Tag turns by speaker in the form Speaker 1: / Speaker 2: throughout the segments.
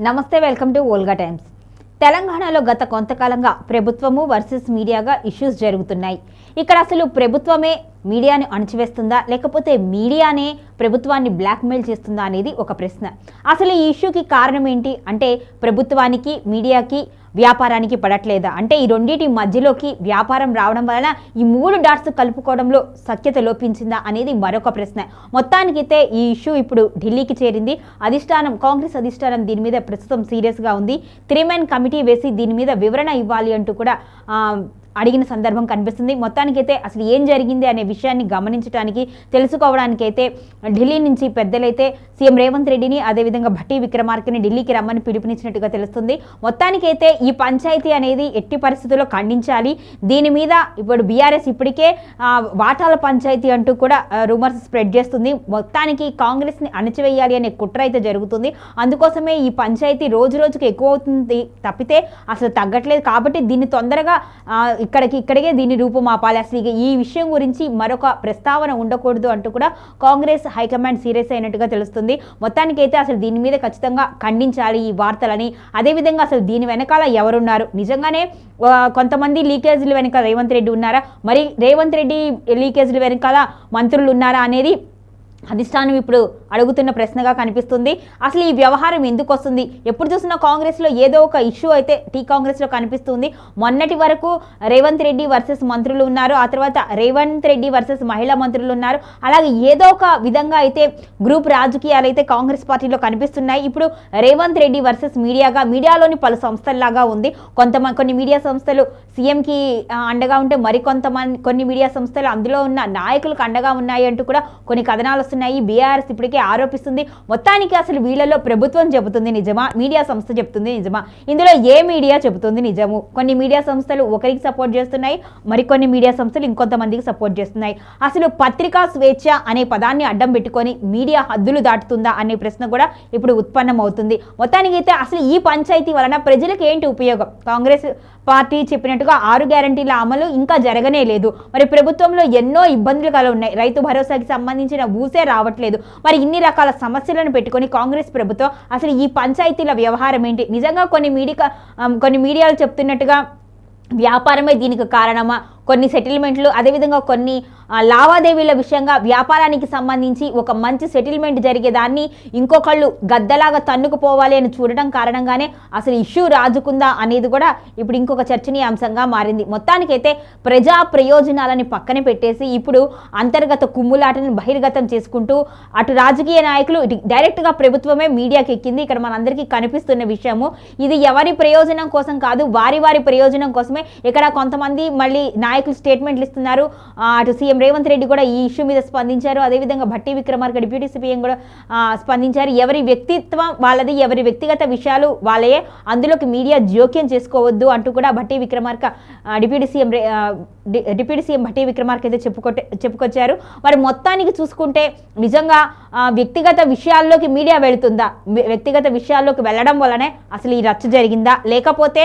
Speaker 1: నమస్తే, welcome to Olga times. తెలంగాణలో గత కొంతకాలంగా ప్రభుత్వము వర్సెస్ మీడియాగా ఇష్యూస్ జరుగుతున్నాయి. ఇక్కడ అసలు ప్రభుత్వమే మీడియాని అణచివేస్తుందా, లేకపోతే మీడియానే ప్రభుత్వాన్ని బ్లాక్మెయిల్ చేస్తుందా అనేది ఒక ప్రశ్న. అసలు ఈ ఇష్యూకి కారణం ఏంటి అంటే ప్రభుత్వానికి మీడియాకి వ్యాపారానికి పడట్లేదా, అంటే ఈ రెండింటి మధ్యలోకి వ్యాపారం రావడం వలన ఈ మూడు డాట్స్ కలుపుకోవడంలో సఖ్యత లోపించిందా అనేది మరొక ప్రశ్న. మొత్తానికైతే ఈ ఇష్యూ ఇప్పుడు ఢిల్లీకి చేరింది. కాంగ్రెస్ అధిష్టానం దీని మీద ప్రస్తుతం సీరియస్గా ఉంది. 3 మెన్ కమిటీ వేసి దీని మీద వివరణ ఇవ్వాలి అంటూ కూడా అడిగిన సందర్భం కనిపిస్తుంది. మొత్తానికైతే అసలు ఏం జరిగింది అనే విషయాన్ని గమనించడానికి, తెలుసుకోవడానికైతే ఢిల్లీ నుంచి పెద్దలైతే సీఎం రేవంత్ రెడ్డిని, అదేవిధంగా భట్టి విక్రమార్కని ఢిల్లీకి రమ్మని పిలుపునిచ్చినట్టుగా తెలుస్తుంది. మొత్తానికైతే ఈ పంచాయతీ అనేది ఎట్టి పరిస్థితుల్లో ఖండించాలి. దీని మీద ఇప్పుడు బీఆర్ఎస్ ఇప్పటికే వాటాల పంచాయతీ అంటూ కూడా రూమర్స్ స్ప్రెడ్ చేస్తుంది. మొత్తానికి కాంగ్రెస్ని అణచివేయాలి అనే కుట్ర అయితే జరుగుతుంది. అందుకోసమే ఈ పంచాయతీ రోజు రోజుకి ఎక్కువ అవుతుంది తప్పితే అసలు తగ్గట్లేదు. కాబట్టి దీన్ని తొందరగా ఇక్కడికే దీని రూపుమాపాలి. అసలు ఈ విషయం గురించి మరొక ప్రస్తావన ఉండకూడదు అంటూ కూడా కాంగ్రెస్ హైకమాండ్ సీరియస్ అయినట్టుగా తెలుస్తుంది. మొత్తానికైతే అసలు దీని మీద ఖచ్చితంగా ఖండించాలి ఈ వార్తలని. అదేవిధంగా అసలు దీని వెనకాల ఎవరున్నారు, నిజంగానే కొంతమంది లీకేజీల వెనకాల రేవంత్ రెడ్డి ఉన్నారా, మరి రేవంత్ రెడ్డి లీకేజీల వెనకాల మంత్రులు ఉన్నారా అనేది అధిష్టానం ఇప్పుడు అడుగుతున్న ప్రశ్నగా కనిపిస్తుంది. అసలు ఈ వ్యవహారం ఎందుకు వస్తుంది? ఎప్పుడు చూసినా కాంగ్రెస్లో ఏదో ఒక ఇష్యూ అయితే కాంగ్రెస్లో కనిపిస్తుంది. మొన్నటి వరకు రేవంత్ రెడ్డి వర్సెస్ మంత్రులు ఉన్నారు, ఆ తర్వాత రేవంత్ రెడ్డి వర్సెస్ మహిళా మంత్రులు ఉన్నారు. అలాగే ఏదో ఒక విధంగా అయితే గ్రూప్ రాజకీయాలు అయితే కాంగ్రెస్ పార్టీలో కనిపిస్తున్నాయి. ఇప్పుడు రేవంత్ రెడ్డి వర్సెస్ మీడియాలోని పలు సంస్థల్లాగా ఉంది. కొన్ని మీడియా సంస్థలు సీఎంకి అండగా ఉంటే కొన్ని మీడియా సంస్థలు అందులో ఉన్న నాయకులకు అండగా ఉన్నాయి అంటూ కూడా కొన్ని కథనాలు వస్తున్నాయి. బీఆర్ఎస్ ఇప్పటికే ఆరోపిస్తుంది. మొత్తానికి అసలు వీళ్ళలో ప్రభుత్వం చెబుతుంది నిజమా, మీడియా సంస్థ చెబుతుంది నిజమా, ఇందులో ఏ మీడియా చెబుతుంది నిజము? కొన్ని మీడియా సంస్థలు ఒకరికి సపోర్ట్ చేస్తున్నాయి, మరికొన్ని మీడియా సంస్థలు ఇంకొంతమందికి సపోర్ట్ చేస్తున్నాయి. అసలు పత్రికా స్వేచ్ఛ అనే పదాన్ని అడ్డం పెట్టుకొని మీడియా హద్దులు దాటుతుందా అనే ప్రశ్న కూడా ఇప్పుడు ఉత్పన్నం అవుతుంది. మొత్తానికి అయితే అసలు ఈ పంచాయతీ వలన ప్రజలకు ఏంటి ఉపయోగం? కాంగ్రెస్ పార్టీ చెప్పినట్టుగా 6 గ్యారంటీల అమలు ఇంకా జరగనే లేదు. మరి ప్రభుత్వంలో ఎన్నో ఇబ్బందులు కల ఉన్నాయి. రైతు భరోసాకి సంబంధించిన ఊసే రావట్లేదు. మరి ఇన్ని రకాల సమస్యలను పెట్టుకొని కాంగ్రెస్ ప్రభుత్వం అసలు ఈ పంచాయతీల వ్యవహారం ఏంటి? నిజంగా కొన్ని మీడియాలు చెప్తున్నట్టుగా వ్యాపారమే దీనికి కారణమా? కొన్ని సెటిల్మెంట్లు, అదేవిధంగా కొన్ని లావాదేవీల విషయంగా వ్యాపారానికి సంబంధించి ఒక మంచి సెటిల్మెంట్ జరిగేదాన్ని ఇంకొకళ్ళు గద్దలాగా తన్నుకుపోవాలి అని చూడడం కారణంగానే అసలు ఇష్యూ రాజుకుందా అనేది కూడా ఇప్పుడు ఇంకొక చర్చనీయాంశంగా మారింది. మొత్తానికైతే ప్రజా ప్రయోజనాలని పక్కన పెట్టేసి ఇప్పుడు అంతర్గత కుమ్ములాటని బహిర్గతం చేసుకుంటూ అటు రాజకీయ నాయకులు ఇటు డైరెక్ట్గా ప్రభుత్వమే మీడియాకి ఎక్కింది. ఇక్కడ మనందరికీ కనిపిస్తున్న విషయము ఇది ఎవరి ప్రయోజనం కోసం కాదు, వారి ప్రయోజనం కోసమే. ఇక్కడ కొంతమంది మళ్ళీ నాయకులు స్టేట్మెంట్లు ఇస్తున్నారు. అటు సీఎం రేవంత్ రెడ్డి కూడా ఈ ఇష్యూ మీద స్పందించారు. అదేవిధంగా భట్టి విక్రమార్క డిప్యూటీ సీఎం కూడా స్పందించారు. ఎవరి వ్యక్తిత్వం వాళ్ళది, ఎవరి వ్యక్తిగత విషయాలు వాళ్ళే, అందులోకి మీడియా జోక్యం చేసుకోవద్దు అంటూ కూడా భట్టి విక్రమార్క డిప్యూటీ సీఎం భట్టి విక్రమార్క అయితే చెప్పుకొచ్చారు. మరి మొత్తానికి చూసుకుంటే నిజంగా వ్యక్తిగత విషయాల్లోకి మీడియా వెళుతుందా? వ్యక్తిగత విషయాల్లోకి వెళ్ళడం వల్లనే అసలు ఈ రచ్చ జరిగిందా, లేకపోతే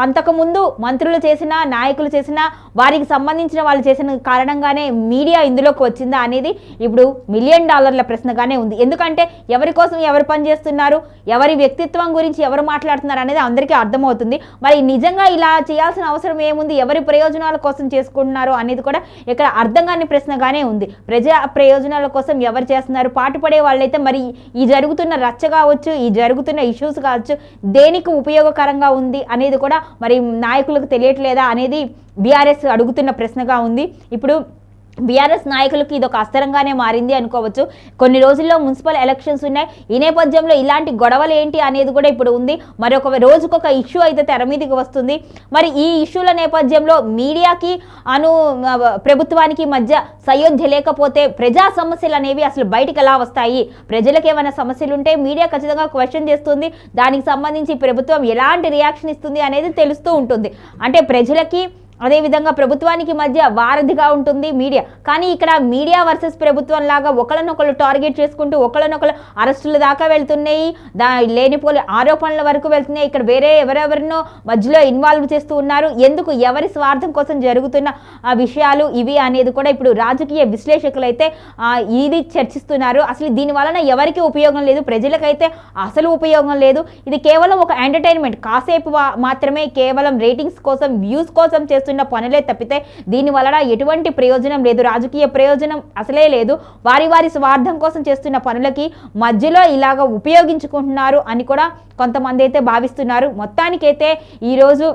Speaker 1: అంతకుముందు మంత్రులు చేసిన, నాయకులు చేసిన, వారికి సంబంధించిన వాళ్ళు చేసిన కారణంగానే మీడియా ఇందులోకి వచ్చిందా అనేది ఇప్పుడు $1 మిలియన్ ప్రశ్నగానే ఉంది. ఎందుకంటే ఎవరి కోసం ఎవరు పనిచేస్తున్నారు, ఎవరి వ్యక్తిత్వం గురించి ఎవరు మాట్లాడుతున్నారు అనేది అందరికీ అర్థమవుతుంది. మరి నిజంగా ఇలా చేయాల్సిన అవసరం ఏముంది, ఎవరి ప్రయోజనాల కోసం చేసుకుంటున్నారు అనేది కూడా ఇక్కడ అర్థం కాని ప్రశ్నగానే ఉంది. ప్రజా ప్రయోజనాల కోసం ఎవరు చేస్తున్నారు, పాటుపడే వాళ్ళైతే మరి ఈ జరుగుతున్న రచ్చ కావచ్చు, ఈ జరుగుతున్న ఇష్యూస్ కావచ్చు, దేనికి ఉపయోగకరంగా ఉంది అనేది కూడా మరి నాయకులకు తెలియట్లేదా అనేది బీఆర్ఎస్ అడుగుతున్న ప్రశ్నగా ఉంది. ఇప్పుడు బీఆర్ఎస్ నాయకులకి ఇదొక అస్త్రంగానే మారింది అనుకోవచ్చు. కొన్ని రోజుల్లో మున్సిపల్ ఎలక్షన్స్ ఉన్నాయి. ఈ నేపథ్యంలో ఇలాంటి గొడవలు ఏంటి అనేది కూడా ఇప్పుడు ఉంది. మరొక రోజుకొక ఇష్యూ అయితే తెర మీదకి వస్తుంది. మరి ఈ ఇష్యూల నేపథ్యంలో మీడియాకి ప్రభుత్వానికి మధ్య సయోధ్య లేకపోతే ప్రజా సమస్యలు అనేవి అసలు బయటకు ఎలా వస్తాయి? ప్రజలకు ఏమైనా సమస్యలు ఉంటే మీడియా ఖచ్చితంగా క్వశ్చన్ చేస్తుంది. దానికి సంబంధించి ప్రభుత్వం ఎలాంటి రియాక్షన్ ఇస్తుంది అనేది తెలుస్తూ ఉంటుంది. అంటే ప్రజలకి అదేవిధంగా ప్రభుత్వానికి మధ్య వారధిగా ఉంటుంది మీడియా. కానీ ఇక్కడ మీడియా వర్సెస్ ప్రభుత్వం లాగా ఒకళ్ళనొకళ్ళు టార్గెట్ చేసుకుంటూ ఒకళ్ళనొకళ్ళు అరెస్టుల దాకా వెళ్తున్నాయి, లేనిపోని ఆరోపణల వరకు వెళ్తున్నాయి. ఇక్కడ వేరే ఎవరెవరినో మధ్యలో ఇన్వాల్వ్ చేస్తూ ఉన్నారు. ఎందుకు, ఎవరి స్వార్థం కోసం జరుగుతున్న విషయాలు ఇవి అనేది కూడా ఇప్పుడు రాజకీయ విశ్లేషకులు అయితే ఇది చర్చిస్తున్నారు. అసలు దీని వలన ఎవరికి ఉపయోగం లేదు, ప్రజలకైతే అసలు ఉపయోగం లేదు. ఇది కేవలం ఒక ఎంటర్టైన్మెంట్, కాసేపు మాత్రమే, కేవలం రేటింగ్స్ కోసం, వ్యూస్ కోసం చేస్తున్న పనులే తప్పితే దీని వలన ఎటువంటి ప్రయోజనం లేదు, రాజకీయ ప్రయోజనం అసలే లేదు. వారి వారి స్వార్థం కోసం చేస్తున్న పనులకి మధ్యలో ఇలాగ ఉపయోగించుకుంటున్నారు అని కూడా కొంతమంది అయితే భావిస్తున్నారు. మొత్తానికైతే ఈరోజు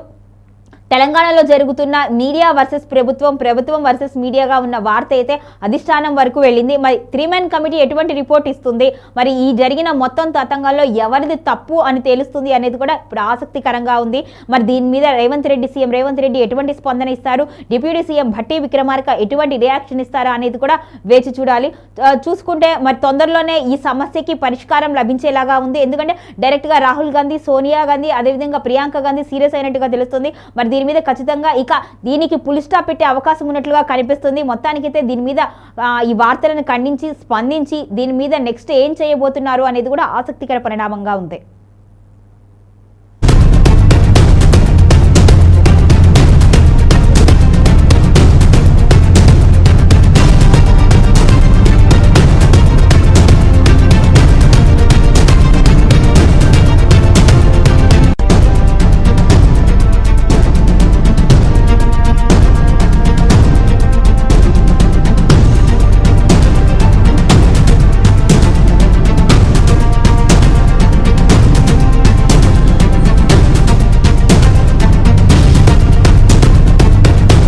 Speaker 1: తెలంగాణలో జరుగుతున్న మీడియా వర్సెస్ ప్రభుత్వం, ప్రభుత్వం వర్సెస్ మీడియాగా ఉన్న వార్త అయితే అధిష్టానం వరకు వెళ్ళింది. మరి 3 men కమిటీ ఎటువంటి రిపోర్ట్ ఇస్తుంది, మరి ఈ జరిగిన మొత్తం తతంగంలో ఎవరిది తప్పు అని తెలుస్తుంది అనేది కూడా ఇప్పుడు ఆసక్తికరంగా ఉంది. మరి దీని మీద సీఎం రేవంత్ రెడ్డి ఎటువంటి స్పందన ఇస్తారు, డిప్యూటీ సీఎం భట్టి విక్రమార్క ఎటువంటి రియాక్షన్ ఇస్తారా అనేది కూడా వేచి చూడాలి. చూసుకుంటే మరి తొందరలోనే ఈ సమస్యకి పరిష్కారం లభించేలాగా ఉంది. ఎందుకంటే డైరెక్ట్గా రాహుల్ గాంధీ, సోనియా గాంధీ, అదేవిధంగా ప్రియాంక గాంధీ సీరియస్ అయినట్టుగా తెలుస్తుంది. మరి దీని మీద ఖచ్చితంగా ఇక దీనికి పులి స్టాప్ పెట్టే అవకాశం ఉన్నట్లుగా కనిపిస్తుంది. మొత్తానికైతే దీని మీద ఈ వార్తలను ఖండించి స్పందించి దీని మీద నెక్స్ట్ ఏం చేయబోతున్నారు అనేది కూడా ఆసక్తికర పరిణామంగా ఉంది.